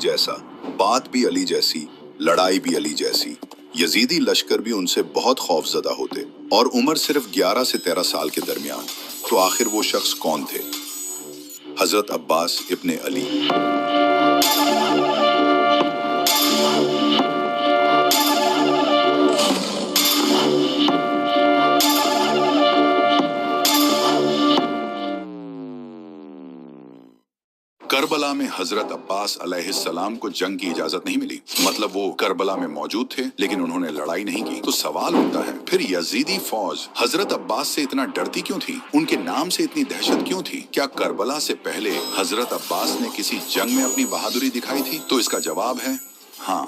जैसा, बात भी अली जैसी, लड़ाई भी अली जैसी। यजीदी लश्कर भी उनसे बहुत खौफजदा होते और उम्र सिर्फ 11 से 13 साल के दरमियान। तो आखिर वो शख्स कौन थे? हजरत अब्बास इब्ने अली। करबला में हजरत अब्बास अलैहिस्सलाम को जंग की इजाजत नहीं मिली। मतलब वो करबला में मौजूद थे लेकिन उन्होंने लड़ाई नहीं की। तो सवाल उठता है, फिर यजीदी फौज हजरत अब्बास से इतना डरती क्यों थी? उनके नाम से इतनी दहशत क्यों थी? क्या करबला से पहले हजरत अब्बास ने किसी जंग में अपनी बहादुरी दिखाई थी? तो इसका जवाब है हाँ।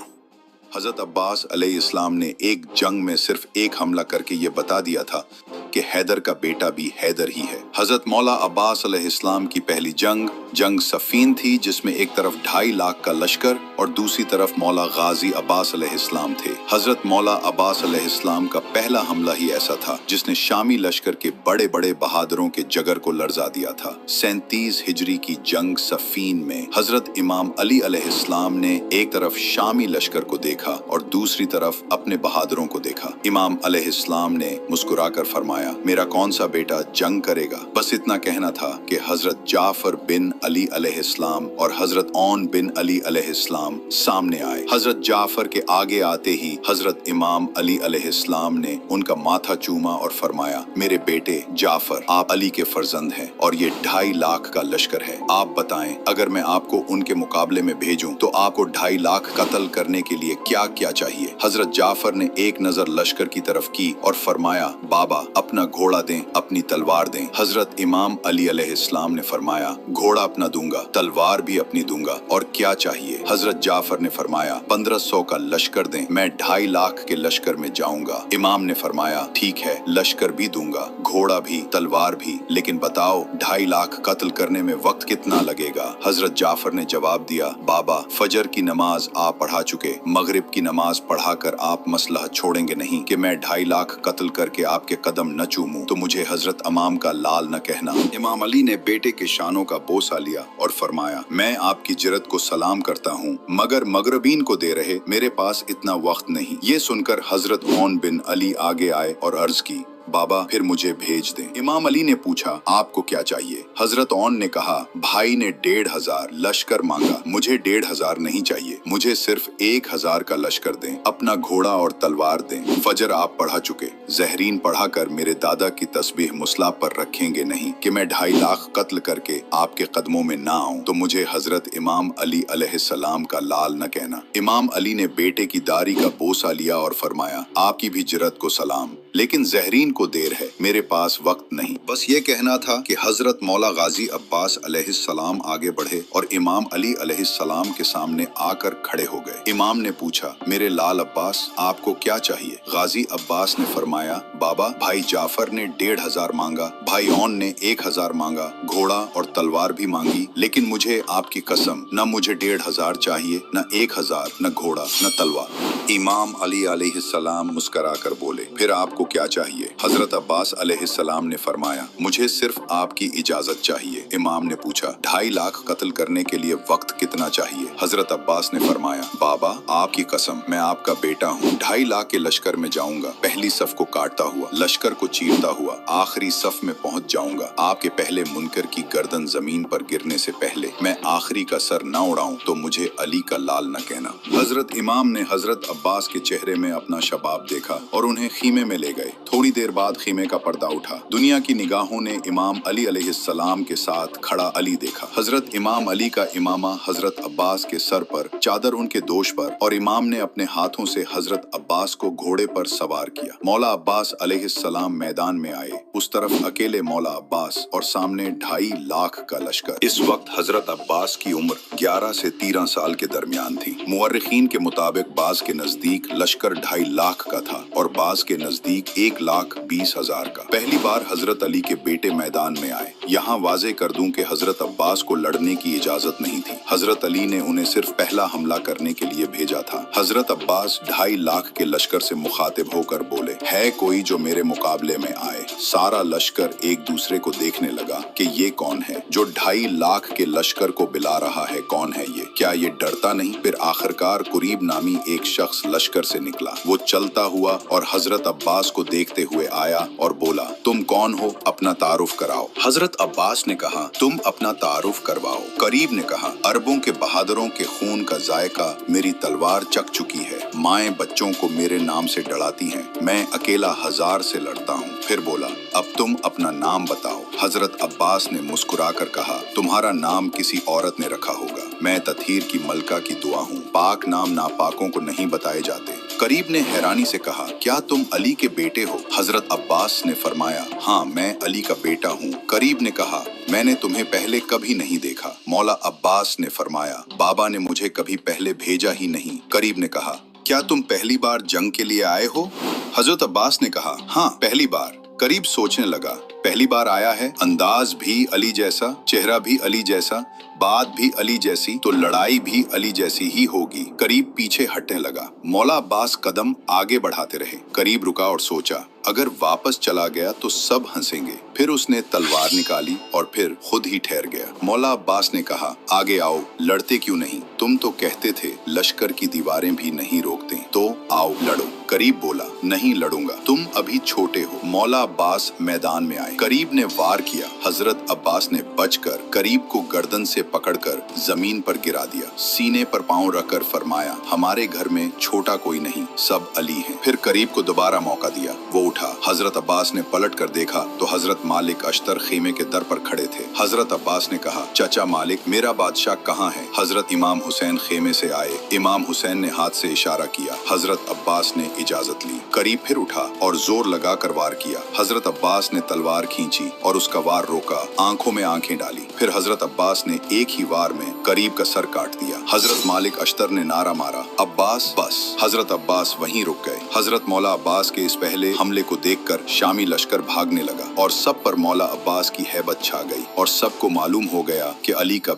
हजरत अब्बास अलैहिस्सलाम ने एक जंग में सिर्फ एक हमला करके ये बता दिया था कि हैदर का बेटा भी हैदर ही है। हजरत मौला अब्बास अलैहिस्सलाम की पहली जंग सफीन थी, जिसमें एक तरफ 2.5 लाख का लश्कर और दूसरी तरफ मौला गाजी अब्बास अलैहिस्सलाम थे। हजरत मौला अब्बास अलैहिस्सलाम का पहला हमला ही ऐसा था जिसने शामी लश्कर के बड़े बड़े बहादुरों के जगर को लर्जा दिया था। 37 हिजरी की जंग सफीन में हजरत इमाम अली अलैहिस्सलाम ने एक तरफ शामी लश्कर को देखा और दूसरी तरफ अपने बहादुरों को देखा। इमाम अलैहिस्सलाम ने मुस्कुराकर फरमाया, मेरा कौन सा बेटा जंग करेगा? बस इतना कहना था कि हजरत जाफर बिन अली अलैहिस्सलाम और हजरत औन बिन अली अलैहिस्सलाम सामने आए। हजरत जाफर के आगे आते ही हजरत इमाम अली अलैहिस्सलाम ने उनका माथा चूमा और फरमाया, मेरे बेटे जाफर, आप अली के फर्जंद हैं और ये 2.5 लाख का लश्कर है। आप बताएं, अगर मैं आपको उनके मुकाबले में भेजूं तो आपको 2.5 लाख कत्ल करने के लिए क्या क्या चाहिए? हजरत जाफर ने एक नजर लश्कर की तरफ की और फरमाया, बाबा अपना घोड़ा दें, अपनी तलवार दें। हजरत इमाम अली अलैहिस्सलाम ने फरमाया, घोड़ा अपना दूंगा, तलवार भी अपनी दूंगा, और क्या चाहिए? हजरत जाफर ने फरमाया, 1500 का लश्कर दें, मैं 2.5 लाख के लश्कर में जाऊंगा। इमाम ने फरमाया, ठीक है, लश्कर भी दूंगा, घोड़ा भी, तलवार भी, लेकिन बताओ 2.5 लाख कत्ल करने में वक्त कितना लगेगा? हजरत जाफर ने जवाब दिया, बाबा फजर की नमाज आप पढ़ा चुके, मगरिब की नमाज पढ़ाकर आप मसला छोड़ेंगे नहीं कि मैं 2.5 लाख कत्ल करके आपके कदम न चूमूं, तो मुझे हजरत अमाम का लाल न कहना। इमाम अली ने बेटे के शानों का बोसा लिया और फरमाया, मैं आपकी जिरत को सलाम करता हूँ, मगर मगरबीन को दे रहे, मेरे पास इतना वक्त नहीं। ये सुनकर हजरत औन बिन अली आगे आए और अर्ज की, बाबा फिर मुझे भेज दें। इमाम अली ने पूछा, आपको क्या चाहिए? हजरत औन ने कहा, भाई ने 1500 लश्कर मांगा, मुझे 1500 नहीं चाहिए, मुझे सिर्फ 1000 का लश्कर दें, अपना घोड़ा और तलवार दें। फजर आप पढ़ा चुके, जहरीन पढ़ाकर मेरे दादा की तस्बीह मुसला पर रखेंगे नहीं कि मैं 2.5 लाख कत्ल करके आपके कदमों में ना आऊं, तो मुझे हजरत इमाम अली अलैहिस्सलाम का लाल न कहना। इमाम अली ने बेटे की दाढ़ी का बोसा लिया और फरमाया, आपकी भी जिरत को सलाम, लेकिन जहरीन को देर है, मेरे पास वक्त नहीं। बस ये कहना था कि हजरत मौला गाजी अब्बास अलैहिस्सलाम आगे बढ़े और इमाम अली अलैहिस्सलाम के सामने आकर खड़े हो गए। इमाम ने पूछा, मेरे लाल अब्बास आपको क्या चाहिए? गाजी अब्बास ने फरमाया, बाबा भाई जाफर ने 1500 मांगा, भाई औन ने 1000 मांगा, घोड़ा और तलवार भी मांगी, लेकिन मुझे आपकी कसम, न मुझे 1500 चाहिए, न 1000, न घोड़ा, न तलवार। इमाम अली अलैहिस्सलाम मुस्करा कर बोले, फिर आपको क्या चाहिए? हजरत अब्बास अलैहिस्सलाम ने फरमाया, मुझे सिर्फ आपकी इजाजत चाहिए। इमाम ने पूछा, 2.5 लाख कत्ल करने के लिए वक्त कितना चाहिए? हजरत अब्बास ने फरमाया, बाबा आपकी कसम, मैं आपका बेटा हूँ, 2.5 लाख के लश्कर में जाऊंगा, पहली सफ को काटता हुआ, लश्कर को चीरता हुआ आखिरी सफ में पहुँच जाऊंगा। आपके पहले मुनकर की गर्दन जमीन पर गिरने से पहले मैं आखिरी का सर न उड़ाऊं तो मुझे अली का लाल न कहना। हजरत इमाम ने हजरत अब्बास के चेहरे में अपना शबाब देखा और उन्हें खीमे में ले गए। थोड़ी देर बाद खीमे का पर्दा उठा। दुनिया की निगाहों ने इमाम अली अलैहिस्सलाम के साथ खड़ा अली देखा। हजरत इमाम अली का इमामा हजरत अब्बास के सर पर, चादर उनके दोष पर, और इमाम ने अपने हाथों से हजरत अब्बास को घोड़े पर सवार किया। मौला अब्बास अलैहिस्सलाम मैदान में आए। उस तरफ अकेले मौला अब्बास और सामने 2.5 लाख का लश्कर। इस वक्त हजरत अब्बास की उम्र 11 से 13 साल के दरमियान थी। मुअर्रिखीन के मुताबिक बाज के नजदीक लश्कर 2.5 लाख का था और बाज के नजदीक 1,20,000 का। पहली बार हजरत अली के बेटे मैदान में आए। यहाँ वाजे कर दूं कि हजरत अब्बास को लड़ने की इजाजत नहीं थी। हजरत अली ने उन्हें सिर्फ पहला हमला करने के लिए भेजा था। हजरत अब्बास 2.5 लाख के लश्कर से मुखातिब होकर बोले, है कोई जो मेरे मुकाबले में आए? सारा लश्कर एक दूसरे को देखने लगा कि ये कौन है जो 2.5 लाख के लश्कर को बिला रहा है, कौन है ये? क्या ये डरता नहीं? फिर आखिरकार कुरीब नामी एक शख्स लश्कर से निकला। वो चलता हुआ और हजरत अब्बास को देखते हुए आया और बोला, तुम कौन हो? अपना तारुफ कराओ। हजरत अब्बास ने कहा, तुम अपना तारुफ करवाओ। करीब ने कहा, अरबों के बहादुरों के खून का जायका मेरी तलवार चख चुकी है। माएं बच्चों को मेरे नाम से डराती हैं। मैं अकेला 1000 से लड़ता हूँ। फिर बोला, अब तुम अपना नाम बताओ। हजरत अब्बास ने मुस्कुराकर कहा, तुम्हारा नाम किसी औरत ने रखा होगा। मैं तथीर की मलका की दुआ हूँ। पाक नाम नापाकों को नहीं बताए जाते। करीब ने हैरानी से कहा, क्या तुम अली के बेटे हो? हजरत अब्बास ने फरमाया, हाँ मैं अली का बेटा हूँ। करीब ने कहा, मैंने तुम्हें पहले कभी नहीं देखा। मौला अब्बास ने फरमाया, बाबा ने मुझे कभी पहले भेजा ही नहीं। करीब ने कहा, क्या तुम पहली बार जंग के लिए आए हो? हजरत अब्बास ने कहा, हाँ पहली बार। करीब सोचने लगा, पहली बार आया है, अंदाज भी अली जैसा, चेहरा भी अली जैसा, बात भी अली जैसी, तो लड़ाई भी अली जैसी ही होगी। करीब पीछे हटने लगा। मौला अब्बास कदम आगे बढ़ाते रहे। करीब रुका और सोचा, अगर वापस चला गया तो सब हंसेंगे। फिर उसने तलवार निकाली और फिर खुद ही ठहर गया। मौला अब्बास ने कहा, आगे आओ, लड़ते क्यों नहीं? तुम तो कहते थे लश्कर की दीवारें भी नहीं रोकते, तो आओ लड़ो। करीब बोला, नहीं लड़ूंगा, तुम अभी छोटे हो। मौला अब्बास मैदान में आए। करीब ने वार किया। हजरत अब्बास ने बचकर करीब को गर्दन से पकड़कर जमीन पर गिरा दिया। सीने पर पांव रखकर फरमाया, हमारे घर में छोटा कोई नहीं, सब अली हैं। फिर करीब को दोबारा मौका दिया। वो उठा। हजरत अब्बास ने पलट कर देखा तो हजरत मालिक अश्तर खेमे के दर पर खड़े थे। हजरत अब्बास ने कहा, चाचा मालिक, मेरा बादशाह कहाँ है? हजरत इमाम हुसैन खेमे से आए। इमाम हुसैन ने हाथ से इशारा किया। हजरत अब्बास ने इजाजत ली। करीब फिर उठा और जोर लगाकर वार किया। हजरत अब्बास ने तलवार खींची और उसका वार रोका, आंखों में आंखें डाली। फिर हजरत अब्बास ने एक ही वार में करीब का सर काट दिया। हजरत मालिक अश्तर ने नारा मारा, अब्बास बस। हजरत अब्बास वहीं रुक गए। हजरत मौला अब्बास के इस पहले हमले को देखकर शामी लश्कर भागने लगा और सब पर मौला अब्बास की हैबत छा गई और सबको मालूम हो गया कि अली का